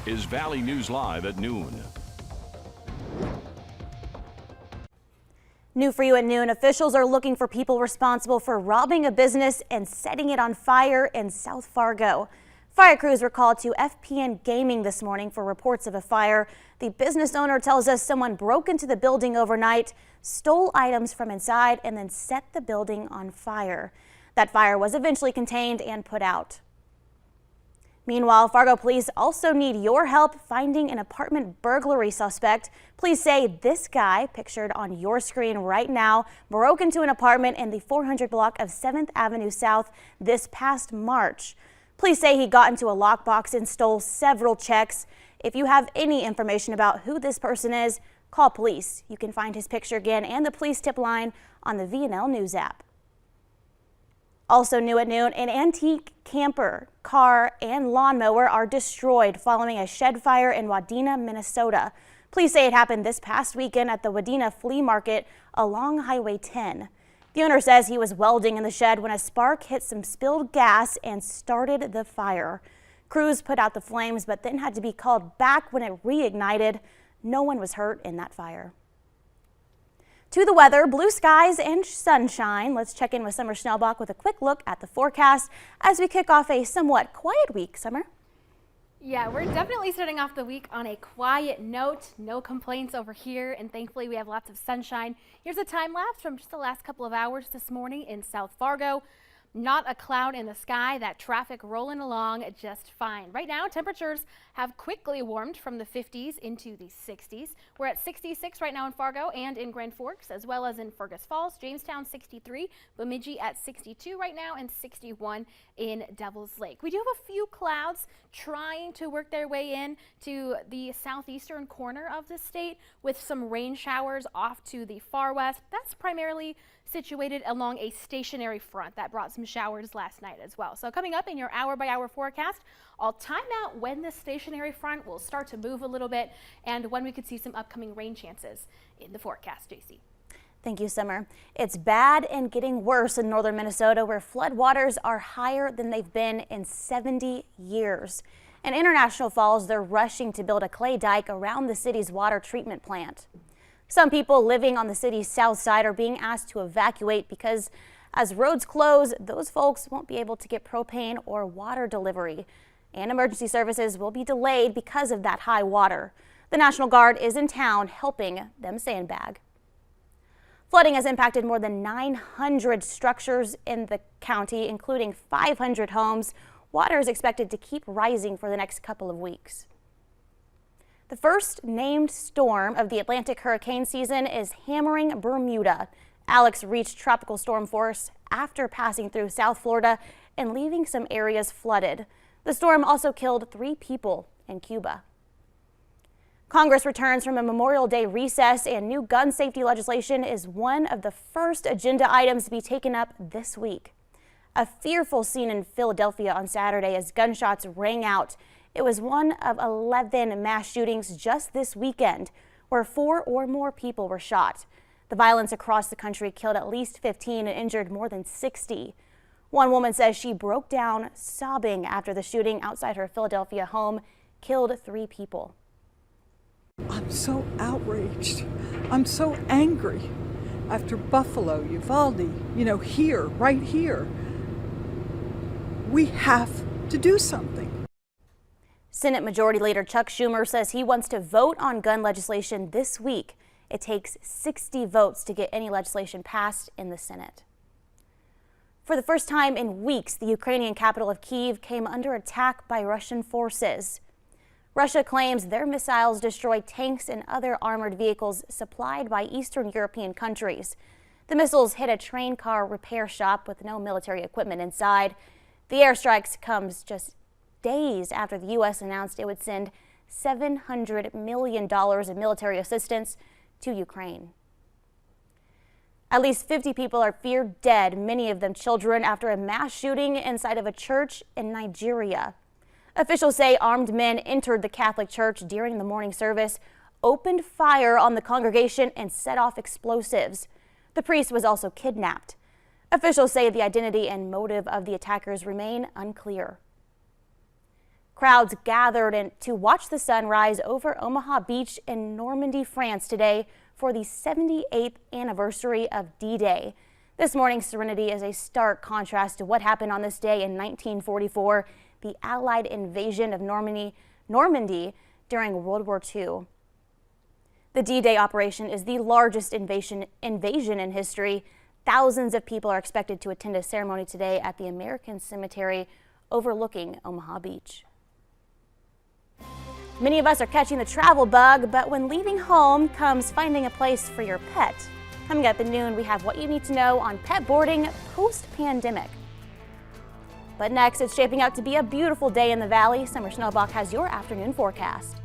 is Valley News Live at noon. New for you at noon, officials are looking for people responsible for robbing a business and setting it on fire in South Fargo. Fire crews were called to FPN Gaming this morning for reports of a fire. The business owner tells us someone broke into the building overnight, stole items from inside, and then set the building on fire. That fire was eventually contained and put out. Meanwhile, Fargo police also need your help finding an apartment burglary suspect. Police say this guy, pictured on your screen right now, broke into an apartment in the 400 block of 7th Avenue South this past March. Police say he got into a lockbox and stole several checks. If you have any information about who this person is, call police. You can find his picture again and the police tip line on the VNL News app. Also new at noon, an antique camper, car, and lawnmower are destroyed following a shed fire in Wadena, Minnesota. Police say it happened this past weekend at the Wadena Flea Market along Highway 10. The owner says he was welding in the shed when a spark hit some spilled gas and started the fire. Crews put out the flames but then had to be called back when it reignited. No one was hurt in that fire. To the weather, blue skies and sunshine. Let's check in with Summer Schnellbach with a quick look at the forecast as we kick off a somewhat quiet week. Summer? Yeah, we're definitely starting off the week on a quiet note. No complaints over here, and thankfully we have lots of sunshine. Here's a time lapse from just the last couple of hours this morning in South Fargo. Not a cloud in the sky, that traffic rolling along just fine. Right now, temperatures have quickly warmed from the 50s into the 60s. We're at 66 right now in Fargo and in Grand Forks, as well as in Fergus Falls, Jamestown 63, Bemidji at 62 right now, and 61 in Devil's Lake. We do have a few clouds trying to work their way in to the southeastern corner of the state with some rain showers off to the far west. That's primarily situated along a stationary front that brought some showers last night as well. So coming up in your hour-by-hour forecast, I'll time out when the stationary front will start to move a little bit and when we could see some upcoming rain chances in the forecast. JC. Thank you, Summer. It's bad and getting worse in northern Minnesota, where floodwaters are higher than they've been in 70 years. In International Falls, they're rushing to build a clay dike around the city's water treatment plant. Some people living on the city's south side are being asked to evacuate because as roads close, those folks won't be able to get propane or water delivery, and emergency services will be delayed because of that high water. The National Guard is in town helping them sandbag. Flooding has impacted more than 900 structures in the county, including 500 homes. Water is expected to keep rising for the next couple of weeks. The first named storm of the Atlantic hurricane season is hammering Bermuda. Alex reached tropical storm force after passing through South Florida and leaving some areas flooded. The storm also killed 3 people in Cuba. Congress returns from a Memorial Day recess, and new gun safety legislation is one of the first agenda items to be taken up this week. A fearful scene in Philadelphia on Saturday as gunshots rang out. It was one of 11 mass shootings just this weekend where 4 or more people were shot. The violence across the country killed at least 15 and injured more than 60. One woman says she broke down sobbing after the shooting outside her Philadelphia home killed 3 people. I'm so outraged. I'm so angry. After Buffalo, Uvalde, here, right here, we have to do something. Senate Majority Leader Chuck Schumer says he wants to vote on gun legislation this week. It takes 60 votes to get any legislation passed in the Senate. For the first time in weeks, the Ukrainian capital of Kyiv came under attack by Russian forces. Russia claims their missiles destroyed tanks and other armored vehicles supplied by Eastern European countries. The missiles hit a train car repair shop with no military equipment inside. The airstrikes comes just days after the U.S. announced it would send $700 million in military assistance to Ukraine. At least 50 people are feared dead, many of them children, after a mass shooting inside of a church in Nigeria. Officials say armed men entered the Catholic Church during the morning service, opened fire on the congregation, and set off explosives. The priest was also kidnapped. Officials say the identity and motive of the attackers remain unclear. Crowds gathered to watch the sun rise over Omaha Beach in Normandy, France today for the 78th anniversary of D-Day. This morning's serenity is a stark contrast to what happened on this day in 1944, the Allied invasion of Normandy during World War II. The D-Day operation is the largest invasion in history. Thousands of people are expected to attend a ceremony today at the American Cemetery overlooking Omaha Beach. Many of us are catching the travel bug, but when leaving home comes finding a place for your pet. Coming up at noon, we have what you need to know on pet boarding post-pandemic. But next, it's shaping out to be a beautiful day in the valley. Summer Snowbach has your afternoon forecast.